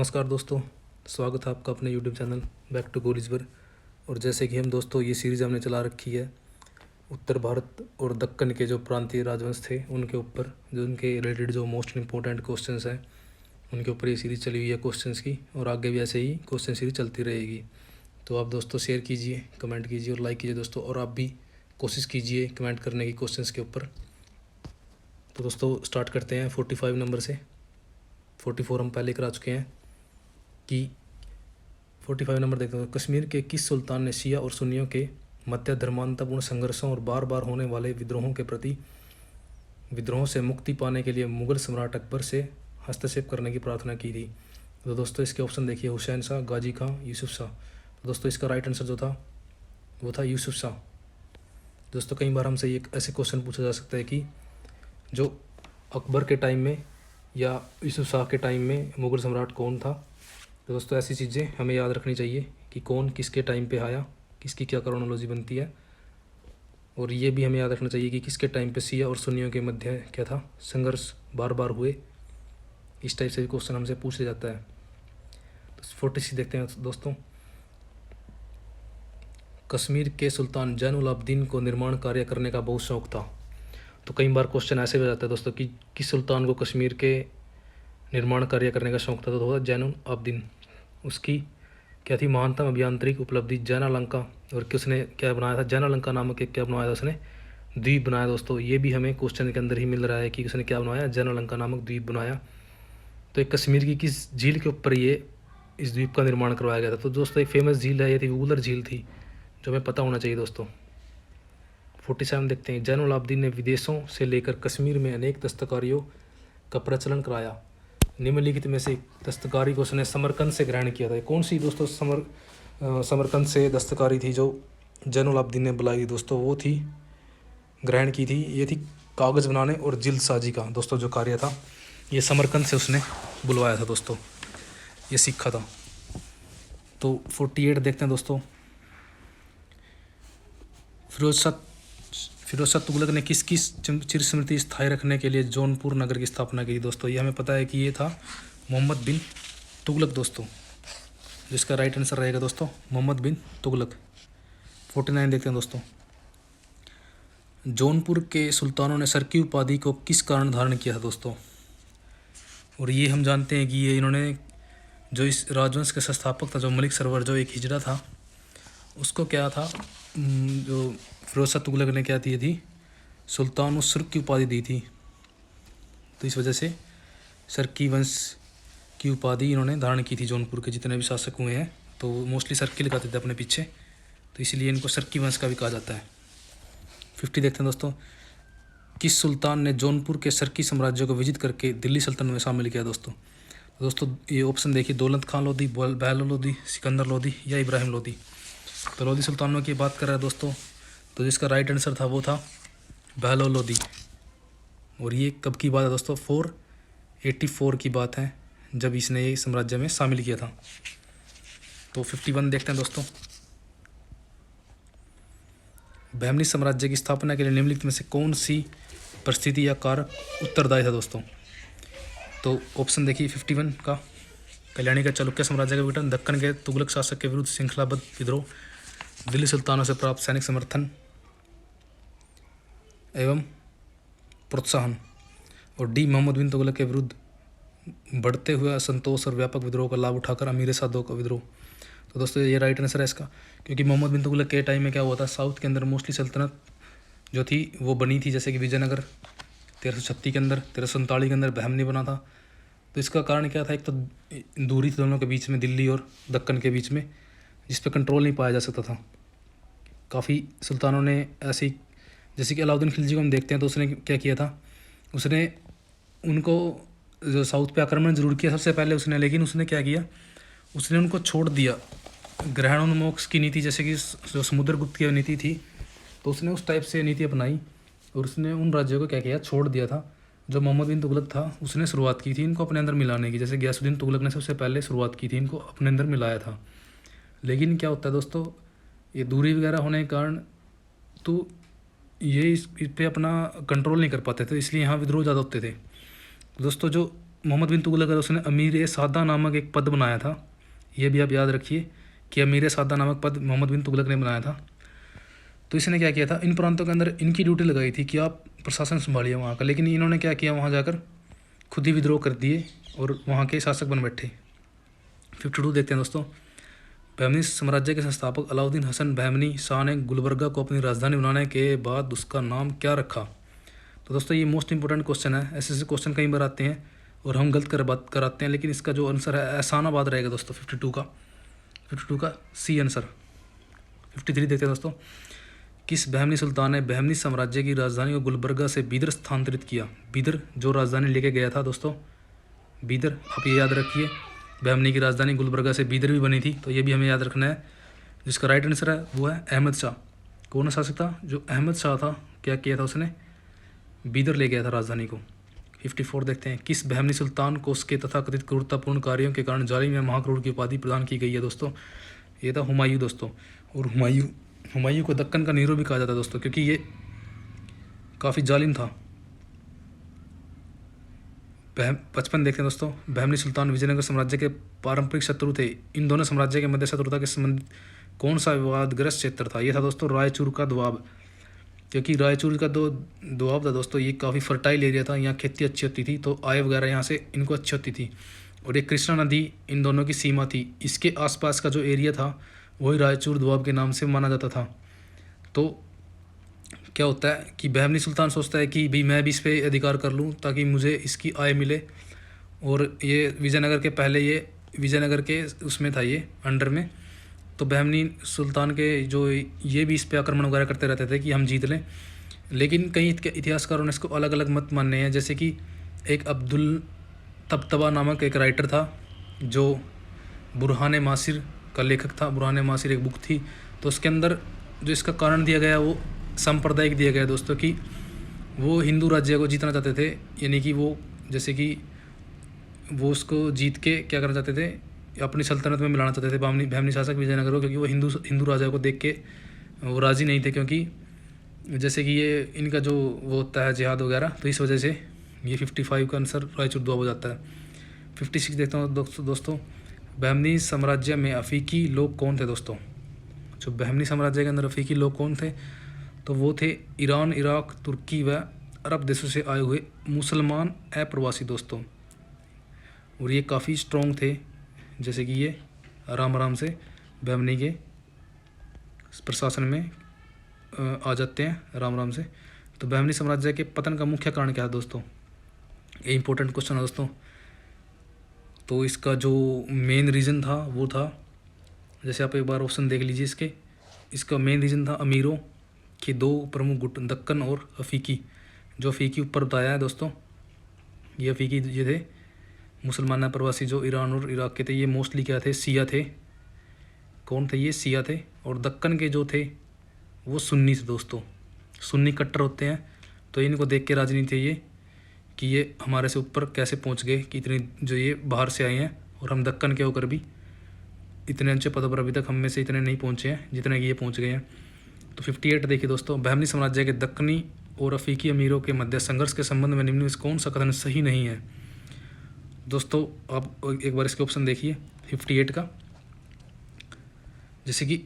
नमस्कार दोस्तों, स्वागत है आपका अपने यूट्यूब चैनल बैक टू गोलिजबर। और जैसे कि हम दोस्तों ये सीरीज़ हमने चला रखी है उत्तर भारत और दक्कन के जो प्रांतीय राजवंश थे उनके ऊपर, जो उनके रिलेटेड जो मोस्ट इंपॉर्टेंट क्वेश्चंस हैं उनके ऊपर ये सीरीज़ चली हुई है क्वेश्चंस की। और आगे भी ऐसे ही क्वेश्चन सीरीज चलती रहेगी। तो आप दोस्तों शेयर कीजिए, कमेंट कीजिए और लाइक कीजिए दोस्तों। और आप भी कोशिश कीजिए कमेंट करने की क्वेश्चंस के ऊपर। तो दोस्तों स्टार्ट करते हैं 45 नंबर से। 44 हम पहले करा चुके हैं कि 45 नंबर देखते हैं। कश्मीर के किस सुल्तान ने शिया और सुन्नियों के मध्य धर्मांतरपूर्ण संघर्षों और बार बार होने वाले विद्रोहों से मुक्ति पाने के लिए मुगल सम्राट अकबर से हस्तक्षेप करने की प्रार्थना की थी? तो दोस्तों इसके ऑप्शन देखिए, हुसैन शाह, गाजी खां, यूसुफ शाह। तो दोस्तों इसका राइट आंसर जो था वो था यूसुफ शाह। दोस्तों कई बार हमसे ये ऐसे क्वेश्चन पूछा जा सकता है कि जो अकबर के टाइम में या यूसुफ शाह के टाइम में मुगल सम्राट कौन था। तो दोस्तों ऐसी चीज़ें हमें याद रखनी चाहिए कि कौन किसके टाइम पे आया, किसकी क्या क्रोनोलॉजी बनती है। और ये भी हमें याद रखना चाहिए कि किसके टाइम पे शिया और सुन्नियों के मध्य क्या था, संघर्ष बार बार हुए। इस टाइप से भी क्वेश्चन हमसे पूछ लिया जाता है। तो 46 देखते हैं दोस्तों। कश्मीर के सुल्तान जैनुल आबदीन को निर्माण कार्य करने का बहुत शौक था। तो कई बार क्वेश्चन ऐसे भी जाता है दोस्तों कि किस सुल्तान को कश्मीर के निर्माण कार्य करने का शौक था। तो होगा जैनुल आबदीन। उसकी क्या थी महानतम अभियांत्रिक उपलब्धि जैनालंका। और किसने क्या बनाया था, जैनालंका नामक एक क्या बनाया था उसने, द्वीप बनाया। दोस्तों ये भी हमें क्वेश्चन के अंदर ही मिल रहा है कि उसने क्या बनाया, जैनालंका नामक द्वीप बनाया। तो एक कश्मीर की किस झील के ऊपर ये इस द्वीप का निर्माण करवाया गया था। तो दोस्तों एक फेमस झील है, ये थी वूलर झील थी, जो हमें पता होना चाहिए दोस्तों। 47 देखते हैं। जैनुल आबदीन ने विदेशों से लेकर कश्मीर में अनेक दस्तकारियों का प्रचलन कराया। निम्नलिखित में से दस्तकारी को उसने समरकंद से ग्रहण किया था। कौन सी दोस्तों समरकंद से दस्तकारी थी जो जैनुल आबदीन ने बुलाई दोस्तों, वो थी ग्रहण की थी, ये थी कागज़ बनाने और जिल्द साजी का दोस्तों जो कार्य था, ये समरकंद से उसने बुलवाया था दोस्तों, ये सीखा था। तो 48 देखते हैं दोस्तों। फिरोज शाह तुगलक ने किस किस चिर स्मृति स्थायी रखने के लिए जौनपुर नगर की स्थापना की? दोस्तों ये हमें पता है कि ये था मोहम्मद बिन तुगलक दोस्तों, जिसका राइट आंसर रहेगा दोस्तों मोहम्मद बिन तुगलक। 49 देखते हैं दोस्तों। जौनपुर के सुल्तानों ने सर की उपाधि को किस कारण धारण किया था दोस्तों? और ये हम जानते हैं कि ये इन्होंने जो इस राजवंश के संस्थापक था, जो मलिक सरवर, जो एक हिजड़ा था, उसको क्या था, जो फिरोज शाह तुगलक ने क्या दी थी, सुल्तान उस सुर्ख की उपाधि दी थी। तो इस वजह से सरकी वंश की उपाधि इन्होंने धारण की थी। जौनपुर के जितने भी शासक हुए हैं तो मोस्टली सरकी लगाते थे अपने पीछे, तो इसलिए इनको सरकी वंश का भी कहा जाता है। 50 देखते हैं दोस्तों। किस सुल्तान ने जौनपुर के सरकी साम्राज्य को विजित करके दिल्ली सल्तनत में शामिल किया दोस्तों ये ऑप्शन देखिए, दौलत खान लोधी, बहलोल लोधी, सिकंदर लोधी या इब्राहिम लोधी। तो लोधी सुल्तानों की बात कर रहा है दोस्तों, तो जिसका राइट आंसर था वो था बहलोल लोधी। और ये कब की बात है दोस्तों, 484 की बात है, जब इसने ये साम्राज्य में शामिल किया था। तो 51 देखते हैं दोस्तों। बहमनी साम्राज्य की स्थापना के लिए निम्नलिखित में से कौन सी परिस्थिति या कारक उत्तरदायी था दोस्तों? तो ऑप्शन देखिए 51 का, कल्याणी का चालुक्य साम्राज्य का विघटन, दक्कन के तुगलक शासक के विरुद्ध श्रृंखलाबद्ध विद्रोह, दिल्ली सुल्तानों से प्राप्त सैनिक समर्थन एवं प्रोत्साहन, और डी मोहम्मद बिन तुगलक के विरुद्ध बढ़ते हुए असंतोष और व्यापक विद्रोह का लाभ उठाकर अमीर साधों का विद्रोह। तो दोस्तों ये राइट आंसर है इसका, क्योंकि मोहम्मद बिन तुगलक के टाइम में क्या हुआ था, साउथ के अंदर मोस्टली सल्तनत जो थी वो बनी थी, जैसे कि विजयनगर 1336 के अंदर, 1347 के अंदर बहमनी बना था। तो इसका कारण क्या था, एक तो दूरी थी दोनों के बीच में, दिल्ली और दक्कन के बीच में, जिस पर कंट्रोल नहीं पाया जा सकता था। काफ़ी सुल्तानों ने ऐसी, जैसे कि अलाउद्दीन खिलजी को हम देखते हैं, तो उसने क्या किया था, उसने उनको जो साउथ पे आक्रमण जरूर किया सबसे पहले उसने, लेकिन उसने क्या किया, उसने उनको छोड़ दिया। ग्रहणोन्मोक्ष की नीति, जैसे कि जो समुद्रगुप्त की नीति थी, तो उसने उस टाइप से नीति अपनाई और उसने उन राज्यों को क्या किया, छोड़ दिया था। जो मोहम्मद बिन तुगलक था उसने शुरुआत की थी इनको अपने अंदर मिलाने की, जैसे गयासुद्दीन तुगलक ने सबसे पहले शुरुआत की थी, इनको अपने अंदर मिलाया था। लेकिन क्या होता है दोस्तों, ये दूरी वगैरह होने के कारण तो ये इस पे अपना कंट्रोल नहीं कर पाते थे, इसलिए यहाँ विद्रोह ज़्यादा होते थे। दोस्तों जो मोहम्मद बिन तुगलक है उसने अमीर सादा नामक एक पद बनाया था। ये भी आप याद रखिए कि अमीर सादा नामक पद मोहम्मद बिन तुगलक ने बनाया था। तो इसने क्या किया था, इन प्रांतों के अंदर इनकी ड्यूटी लगाई थी कि आप प्रशासन संभालिए वहाँ का, लेकिन इन्होंने क्या किया, वहाँ जाकर खुद ही विद्रोह कर दिए और वहाँ के शासक बन बैठे। 52 देखते हैं दोस्तों। बहमनी साम्राज्य के संस्थापक अलाउद्दीन हसन बहमनी शाह ने गुलबर्गा को अपनी राजधानी बनाने के बाद उसका नाम क्या रखा। तो दोस्तों ये मोस्ट इंपॉर्टेंट क्वेश्चन है, ऐसे क्वेश्चन कई बार आते हैं और हम गलत कराते हैं, लेकिन इसका जो आंसर है एहसानाबाद रहेगा दोस्तों 52 का सी आंसर। 53 देखते हैं दोस्तों। किस बहमनी सुल्तान ने बहमनी साम्राज्य की राजधानी को गुलबर्गा से बीदर स्थानांतरित किया। बीदर जो राजधानी लेके गया था दोस्तों, बीदर आप ये याद रखिए, बहमनी की राजधानी गुलबर्गा से बीदर भी बनी थी, तो ये भी हमें याद रखना है। जिसका राइट आंसर है वो है अहमद शाह। कौन शासक था, जो अहमद शाह था, क्या किया था उसने, बीदर ले गया था राजधानी को। 54 देखते हैं। किस बहमनी सुल्तान को उसके तथाकथित क्रूरतापूर्ण कार्यों के कारण जालिम या महाक्रूर की उपाधि प्रदान की गई है दोस्तों। ये था हुमायूं दोस्तों। और हुमायूं को दक्कन का नीरो भी कहा जाता है दोस्तों, क्योंकि ये काफ़ी जालिम था। 55 देखते हैं दोस्तों। बहमनी सुल्तान विजयनगर साम्राज्य के पारंपरिक शत्रु थे। इन दोनों साम्राज्य के मध्य शत्रुता के संबंधित कौन सा विवादग्रस्त क्षेत्र था। ये था दोस्तों रायचूर का दोआब, क्योंकि रायचूर का दोआब था दोस्तों, ये काफ़ी फर्टाइल एरिया था, यहाँ खेती अच्छी होती थी, तो आय वगैरह यहाँ से इनको अच्छी होती थी। और ये कृष्णा नदी इन दोनों की सीमा थी। इसके आसपास का जो एरिया था वही रायचूर दोआब के नाम से माना जाता था। तो क्या होता है कि बहमनी सुल्तान सोचता है कि भाई मैं भी इस पर अधिकार कर लूँ ताकि मुझे इसकी आय मिले। और ये विजयनगर के पहले ये विजयनगर के उसमें था, ये अंडर में। तो बहमनी सुल्तान के जो ये भी इस पर आक्रमण वगैरह करते रहते थे कि हम जीत लें, लेकिन कई इतिहासकारों ने इसको अलग अलग मत माने हैं। जैसे कि एक अब्दुल तबतबा नामक एक राइटर था जो बुरहान मासिर का लेखक था। बुरहान मासिर एक बुक थी, तो उसके अंदर जो इसका कारण दिया गया वो सांप्रदायिक दिया गया दोस्तों, कि वो हिंदू राज्य को जीतना चाहते थे, यानी कि वो जैसे कि वो उसको जीत के क्या करना चाहते थे, अपनी सल्तनत में मिलाना चाहते थे बहमनी शासक विजयनगर को, क्योंकि वो हिंदू राजा को देख के वो राज़ी नहीं थे, क्योंकि जैसे कि ये इनका जो वो होता है जिहाद वगैरह, तो इस वजह से ये 55 का आंसर रायचूर दोआब हो जाता है। 56 देखता हूँ दोस्तों। बहमनी साम्राज्य में अफ़ीकी लोग कौन थे दोस्तों। जो बहमनी साम्राज्य के अंदर अफ़ीकी लोग कौन थे, तो वो थे ईरान, इराक, तुर्की व अरब देशों से आए हुए मुसलमान अप्रवासी दोस्तों। और ये काफ़ी स्ट्रॉन्ग थे, जैसे कि ये आराम से बहमनी के प्रशासन में आ जाते हैं आराम से। तो बहमनी साम्राज्य के पतन का मुख्य कारण क्या है दोस्तों, ये इंपॉर्टेंट क्वेश्चन है दोस्तों। तो इसका जो मेन रीज़न था वो था, जैसे आप एक बार ऑप्शन देख लीजिए इसका मेन रीज़न था अमीरों के दो प्रमुख गुट, दक्कन और अफ़ीकी। जो अफ़ीकी ऊपर बताया है दोस्तों, ये अफ़ीकी ये थे मुसलमान प्रवासी जो ईरान और इराक के थे, ये मोस्टली क्या थे, शिया थे। कौन थे ये, शिया थे। और दक्कन के जो थे वो सुन्नी थे दोस्तों, सुन्नी कट्टर होते हैं। तो इनको देख के राजनीति है ये कि ये हमारे से ऊपर कैसे पहुंच गए, कि इतने जो ये बाहर से आए हैं और हम दक्कन के होकर भी इतने अच्छे पदों पर अभी तक हम में से इतने नहीं पहुंचे हैं जितने कि ये पहुंच गए हैं। तो 58 देखिए दोस्तों। बहमनी साम्राज्य के दक्कनी और अफ़ीकी अमीरों के मध्य संघर्ष के संबंध में निम्न में कौन सा कथन सही नहीं है दोस्तों। आप एक बार इसके ऑप्शन देखिए 58 का। जैसे कि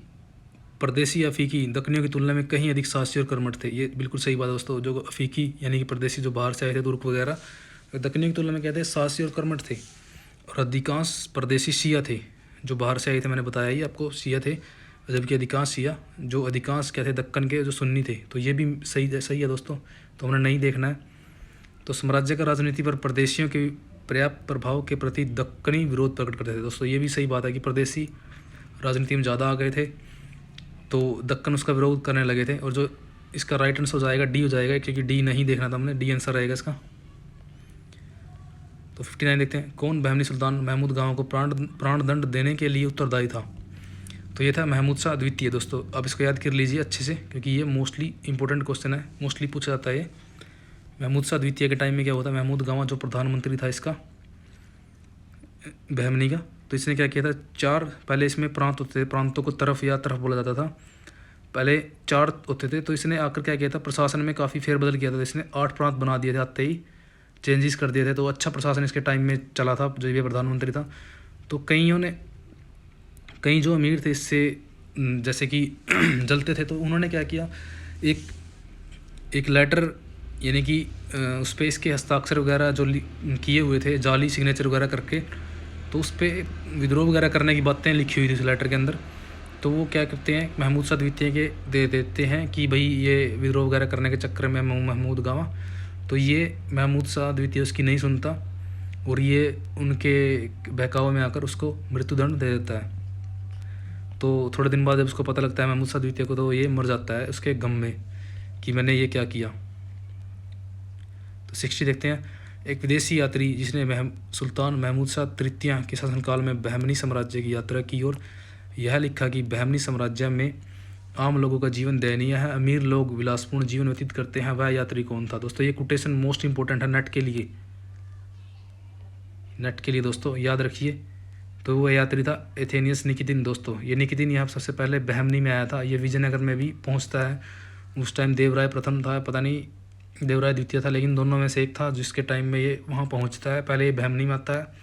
परदेसी अफ़ीकी दक्कनियों की तुलना में कहीं अधिक साहसी और कर्मठ थे, ये बिल्कुल सही बात है दोस्तों। जो अफ़ीकी यानी कि परदेसी जो बाहर से आए थे तुर्क वगैरह, दक्कनियों की तुलना में क्या थे, साहसी और कर्मठ थे। और अधिकांश परदेसी शिया थे, जो बाहर से आए थे, मैंने बताया ही आपको शिया थे, जबकि अधिकांश शिया जो अधिकांश क्या थे दक्कन के जो सुन्नी थे। तो ये भी सही है दोस्तों, तो हमने नहीं देखना है। तो साम्राज्य का राजनीति पर परदेशियों के पर्याप्त प्रभाव के प्रति दक्कनी विरोध प्रकट करते थे दोस्तों। ये भी सही बात है कि परदेसी राजनीति में ज़्यादा आ गए थे, तो दक्कन उसका विरोध करने लगे थे। और जो इसका राइट आंसर हो जाएगा डी हो जाएगा, क्योंकि डी नहीं देखना था हमने, डी आंसर रहेगा इसका। तो 59 देखते हैं। कौन बहमनी सुल्तान महमूद गाँव को प्राणदंड देने के लिए उत्तरदायी था। तो ये था महमूद शाह द्वितीय दोस्तों। अब इसको याद कर लीजिए अच्छे से, क्योंकि ये मोस्टली इंपॉर्टेंट क्वेश्चन है, मोस्टली पूछा जाता है ये। महमूद शाह द्वितीय के टाइम में क्या होता है, महमूद गाँव जो प्रधानमंत्री था इसका बहमनी का, तो इसने क्या किया था, 4 पहले इसमें प्रांत होते थे, प्रांतों को तरफ या तरफ बोला जाता था, पहले 4 होते थे। तो इसने आकर क्या किया था, प्रशासन में काफ़ी फेरबदल किया था। तो इसने 8 प्रांत बना दिए थे आते ही, चेंजेस कर दिए थे। तो अच्छा प्रशासन इसके टाइम में चला था जब ये प्रधानमंत्री था। तो कई जो अमीर थे इससे जैसे कि जलते थे, तो उन्होंने क्या किया, एक लेटर यानी कि उस पर इसके हस्ताक्षर वगैरह जो किए हुए थे, जाली सिग्नेचर वगैरह करके, तो उस पर विद्रोह वगैरह करने की बातें लिखी हुई थी उस लेटर के अंदर। तो वो क्या करते हैं, महमूद शाह द्वितीय के दे देते हैं कि भाई ये विद्रोह वगैरह करने के चक्कर में महमूद गंवा। तो ये महमूद शाह द्वितीय उसकी नहीं सुनता और ये उनके बहकावे में आकर उसको मृत्युदंड दे देता है। तो थोड़े दिन बाद जब उसको पता लगता है महमूद शाह द्वितीय को, तो ये मर जाता है उसके गम में कि मैंने ये क्या किया। तो 60 देखते हैं। एक विदेशी यात्री जिसने सुल्तान महमूद शाह तृतीय के शासनकाल में बहमनी साम्राज्य की यात्रा की और यह लिखा कि बहमनी साम्राज्य में आम लोगों का जीवन दयनीय है, अमीर लोग विलासपूर्ण जीवन व्यतीत करते हैं, वह यात्री कौन था। दोस्तों ये कोटेशन मोस्ट इंपॉर्टेंट है नेट के लिए दोस्तों याद रखिए। तो वो यात्री था एथेनियस निकितिन। दोस्तों ये निकितिन यहाँ सबसे पहले बहमनी में आया था, ये विजयनगर में भी पहुँचता है। उस टाइम देवराय प्रथम था, पता नहीं देवराय द्वितीय था, लेकिन दोनों में से एक था जिसके टाइम में ये वहाँ पहुँचता है। पहले ये बहमनी में आता है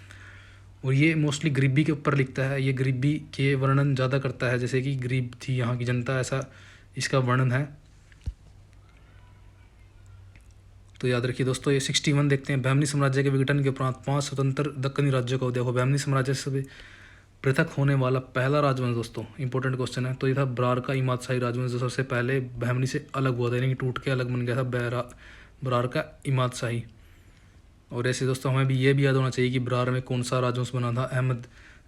और ये मोस्टली गरीबी के ऊपर लिखता है। ये गरीबी के वर्णन ज़्यादा करता है, जैसे कि गरीब थी यहाँ की जनता, ऐसा इसका वर्णन है। तो याद रखिए दोस्तों। ये 61 देखते हैं। बहमनी साम्राज्य के विघटन के उपरांत 5 स्वतंत्र दक्कनी राज्यों का उदय हुआ। बहमनी साम्राज्य से पृथक होने वाला पहला राजवंश दोस्तों इंपॉर्टेंट क्वेश्चन है। तो ये था बरार का इमादशाही राजवंश, जो सबसे पहले बहमनी से अलग हुआ था, यानी कि टूट के अलग बन गया था बरार का इमादशाही। और ऐसे दोस्तों हमें भी ये भी याद होना चाहिए कि बरार में कौन सा राजवंश बना था।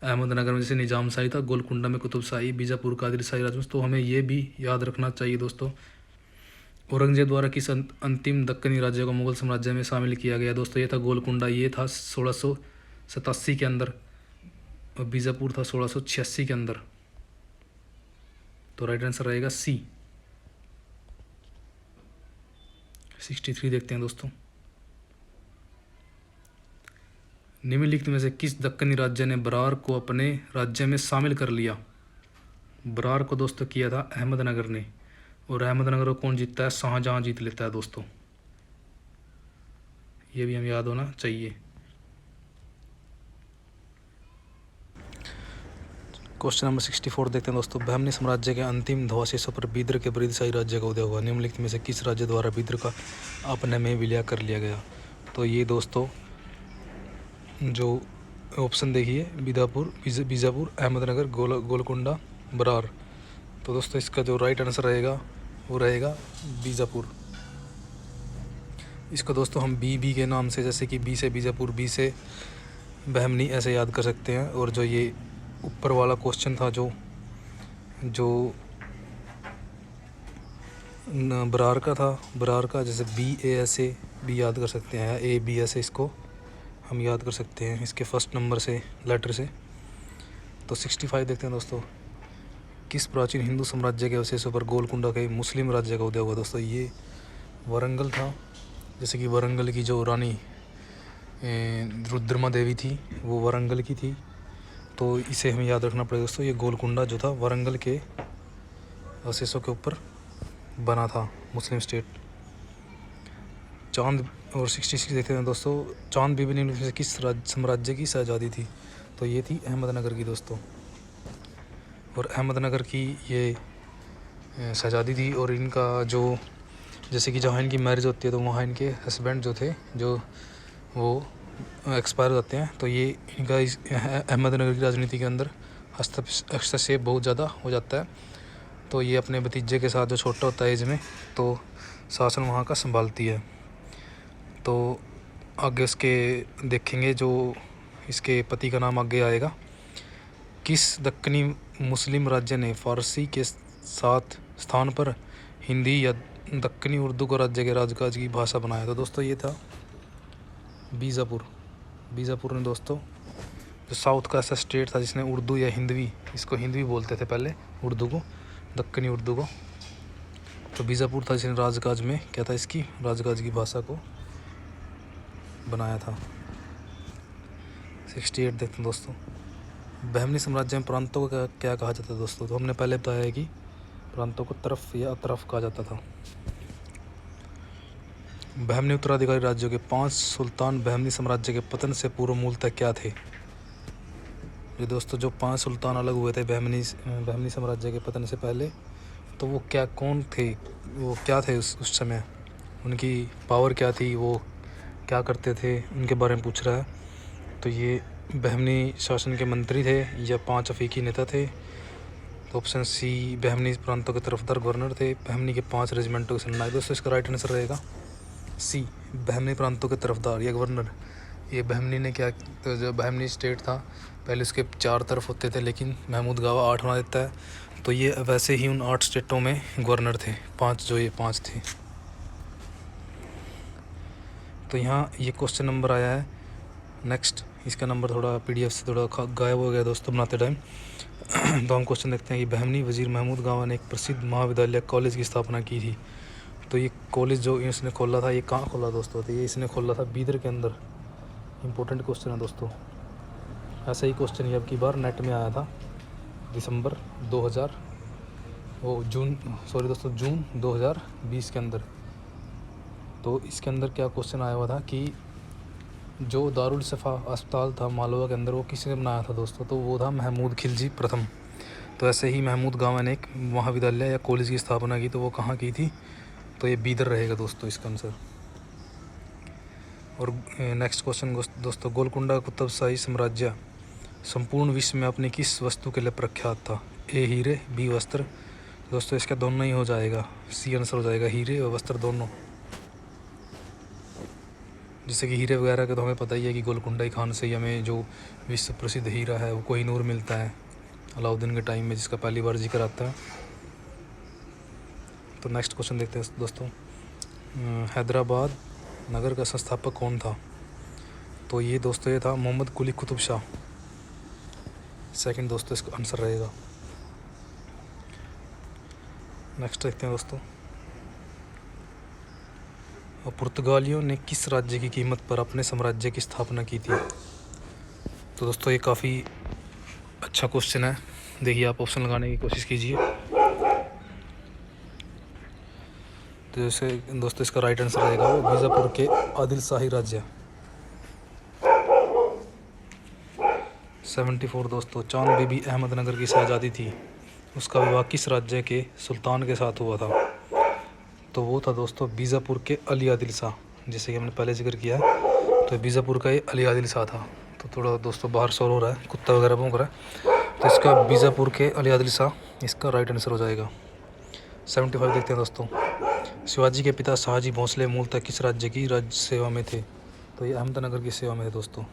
अहमदनगर में जैसे निजाम शाही था, गोलकुंडा में कुतुब शाही, बीजापुर कादिर शाही राजवंश। तो हमें ये भी याद रखना चाहिए दोस्तों। औरंगजेब द्वारा किस अंतिम दक्कनी राज्य को मुगल साम्राज्य में शामिल किया गया। दोस्तों ये था गोलकुंडा, ये था 1687 के अंदर और बीजापुर था 1686 के अंदर। तो राइट आंसर रहेगा सी। 63 देखते हैं दोस्तों। निम्नलिखित में से किस दक्कनी राज्य ने बरार को अपने राज्य में शामिल कर लिया। बरार को दोस्तों किया था अहमदनगर ने, और अहमदनगर को कौन जीतता है, शाहजहां जीत लेता है दोस्तों। ये भी हमें याद होना चाहिए। क्वेश्चन नंबर 64 देखते हैं दोस्तों। बहमनी साम्राज्य के अंतिम ध्वंसेशों पर बिदर के बरीदशाही राज्य का उदय हुआ। निम्नलिखित में से किस राज्य द्वारा बिदर का अपने में विलय कर लिया गया। तो ये दोस्तों जो ऑप्शन देखिए, बीजापुर, अहमदनगर, गोलकुंडा, बरार। तो दोस्तों इसका जो राइट आंसर रहेगा वो रहेगा बीजापुर। इसको दोस्तों हम बी के नाम से, जैसे कि बी से बीजापुर, बी से बहमनी, ऐसे याद कर सकते हैं। और जो ये ऊपर वाला क्वेश्चन था जो बरार का था, बरार का जैसे बी ए ऐसे भी याद कर सकते हैं, ए बी ऐसे इसको हम याद कर सकते हैं इसके फर्स्ट नंबर से, लेटर से। तो 65 देखते हैं दोस्तों। किस प्राचीन हिंदू साम्राज्य के अवशेषों पर गोलकुंडा के मुस्लिम राज्य का उदय हुआ। दोस्तों ये वारंगल था, जैसे कि वारंगल की जो रानी रुद्रमा देवी थी वो वारंगल की थी। तो इसे हमें याद रखना पड़ेगा दोस्तों। ये गोलकुंडा जो था वारंगल के अवशेषों के ऊपर बना था मुस्लिम स्टेट। चांद और 66 देखते हैं दोस्तों। चांद बीबी ने किस साम्राज्य की शहजादी थी। तो ये थी अहमदनगर की दोस्तों। और अहमदनगर की ये शहजादी थी। और इनका जो जैसे कि जहाँ इनकी मैरिज होती है तो वहाँ इनके हस्बैंड जो थे जो वो एक्सपायर हो जाते हैं। तो ये इनका इस अहमदनगर की राजनीति के अंदर हस्तक्षेप बहुत ज़्यादा हो जाता है। तो ये अपने भतीजे के साथ जो छोटा होता है एज में, तो शासन वहाँ का संभालती है। तो आगे उसके देखेंगे जो इसके पति का नाम आगे आएगा। किस दक्कनी मुस्लिम राज्य ने फ़ारसी के साथ स्थान पर हिंदी या दक्कनी उर्दू को राज्य के राजकाज की भाषा बनाया। तो दोस्तों ये था बीजापुर ने दोस्तों, जो साउथ का ऐसा स्टेट था जिसने उर्दू या हिंदवी, इसको हिंदवी बोलते थे पहले, उर्दू को, दक्कनी उर्दू को। तो बीजापुर था जिसने राजकाज में क्या था, इसकी राजकाज की भाषा को बनाया था। 68 देखते हैं दोस्तों। बहमनी साम्राज्य में प्रांतों को क्या कहा जाता है दोस्तों। तो हमने पहले बताया है कि प्रांतों को तरफ या अतरफ कहा जाता था। बहमनी उत्तराधिकारी राज्यों के 5 सुल्तान बहमनी साम्राज्य के पतन से पूर्व मूलतः क्या थे। ये दोस्तों जो 5 सुल्तान अलग हुए थे बहमनी साम्राज्य के पतन से पहले, तो वो कौन थे, वो क्या थे उस समय, उनकी पावर क्या थी, वो क्या करते थे, उनके बारे में पूछ रहा है। तो ये बहमनी शासन के मंत्री थे या 5 अफ्रीकी नेता थे। तो ऑप्शन सी बहमनी प्रांतों के तरफदार गवर्नर थे, बहमनी के 5 रेजिमेंटों के सेनानायक। दोस्तों इसका राइट आंसर रहेगा सी, बहमनी प्रांतों के तरफदार या गवर्नर। ये बहमनी ने क्या, तो जो बहमनी स्टेट था पहले उसके 4 तरफ होते थे, लेकिन महमूद गावा 8 बना देता है। तो ये वैसे ही उन 8 स्टेटों में गवर्नर थे, 5 जो ये 5 थे। तो यहाँ ये क्वेश्चन नंबर आया है नेक्स्ट। इसका नंबर थोड़ा PDF से थोड़ा गायब हो गया दोस्तों बनाते टाइम। तो हम क्वेश्चन देखते हैं कि बहमनी वजीर महमूद गावा ने एक प्रसिद्ध महाविद्यालय कॉलेज की स्थापना की थी। तो ये कॉलेज जो इसने खोला था, ये कहाँ खोला दोस्तों, तो ये इसने खोला था बीदर के अंदर। इम्पोर्टेंट क्वेश्चन है दोस्तों, ऐसा ही क्वेश्चन ये अब की बार नेट में आया था जून 2020 के अंदर। तो इसके अंदर क्या क्वेश्चन आया हुआ था कि जो दारुल सफ़ा अस्पताल था मालवा के अंदर, वो किसने बनाया था दोस्तों, तो वो था महमूद खिलजी प्रथम। तो ऐसे ही महमूद गावा ने एक महाविद्यालय या कॉलेज की स्थापना की, तो वो कहाँ की थी, तो ये बीदर रहेगा दोस्तों इसका आंसर। और नेक्स्ट क्वेश्चन दोस्तों, गोलकुंडा कुतुबशाही साम्राज्य संपूर्ण विश्व में अपनी किस वस्तु के लिए प्रख्यात था। ए हीरे, बी वस्त्र। दोस्तों इसका दोनों ही हो जाएगा, सी आंसर हो जाएगा, हीरे और वस्त्र दोनों। जैसे कि हीरे वगैरह का तो हमें पता ही है कि गोलकुंडा खान से ही हमें जो विश्व प्रसिद्ध हीरा है वो कोहिनूर मिलता है अलाउद्दीन के टाइम में, जिसका पहली बार जिक्र आता है। तो नेक्स्ट क्वेश्चन देखते हैं दोस्तों, हैदराबाद नगर का संस्थापक कौन था। तो ये दोस्तों ये था मोहम्मद कुली कुतुब शाह। सेकंड दोस्तों इसका आंसर रहेगा। नेक्स्ट देखते हैं दोस्तों, पुर्तगालियों ने किस राज्य की कीमत पर अपने साम्राज्य की स्थापना की थी। तो दोस्तों ये काफ़ी अच्छा क्वेश्चन है, देखिए आप ऑप्शन लगाने की कोशिश कीजिए। तो जैसे दोस्तों इसका राइट आंसर रहेगा वो बीजापुर के आदिल शाही राज्य। 74 दोस्तों, चांद बीबी अहमदनगर की शहजादी थी, उसका विवाह किस राज्य के सुल्तान के साथ हुआ था। तो वो था दोस्तों बीजापुर के अली आदिल शाह, जैसे कि हमने पहले जिक्र किया है। तो बीजापुर का ये अली आदिल शाह था। तो थोड़ा दोस्तों बाहर शोर हो रहा है, कुत्ता वगैरह भौंक रहा है। तो इसका बीजापुर के अली आदिल शाह इसका राइट आंसर हो जाएगा। 75 देखते हैं दोस्तों, शिवाजी के पिता शाहजी भोंसले मूलतः किस राज्य की राज्य सेवा में थे। तो ये अहमदनगर की सेवा में थे दोस्तों।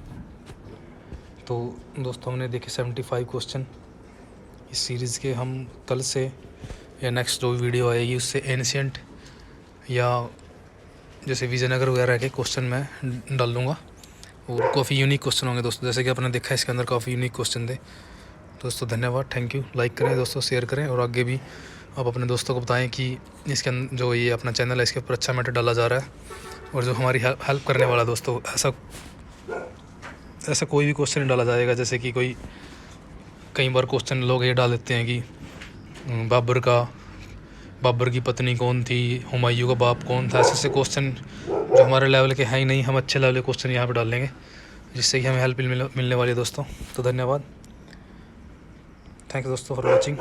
तो दोस्तों हमने देखे 75 क्वेश्चन इस सीरीज़ के। हम कल से या नेक्स्ट जो वीडियो आएगी उससे एंशिएंट या जैसे विजयनगर वगैरह के क्वेश्चन मैं डाल दूँगा, और काफ़ी यूनिक क्वेश्चन होंगे दोस्तों। जैसे कि आपने देखा इसके अंदर काफ़ी यूनिक क्वेश्चन थे दोस्तों। धन्यवाद, थैंक यू। लाइक करें दोस्तों, शेयर करें, और आगे भी आप अपने दोस्तों को बताएं कि इसके अंदर जो ये अपना चैनल है इसके ऊपर अच्छा मैटर डाला जा रहा है, और जो हमारी हेल्प करने वाला दोस्तों, ऐसा कोई भी क्वेश्चन नहीं डाला जाएगा। जैसे कि कई बार क्वेश्चन लोग ये डाल देते हैं कि बाबर की पत्नी कौन थी, हुमायूं का बाप कौन था। ऐसे क्वेश्चन जो हमारे लेवल के हैं ही नहीं, हम अच्छे लेवल के क्वेश्चन यहाँ पर डाल लेंगे, जिससे कि हमें हेल्प मिलने वाली है दोस्तों। तो धन्यवाद, थैंक्स दोस्तों फॉर वॉचिंग।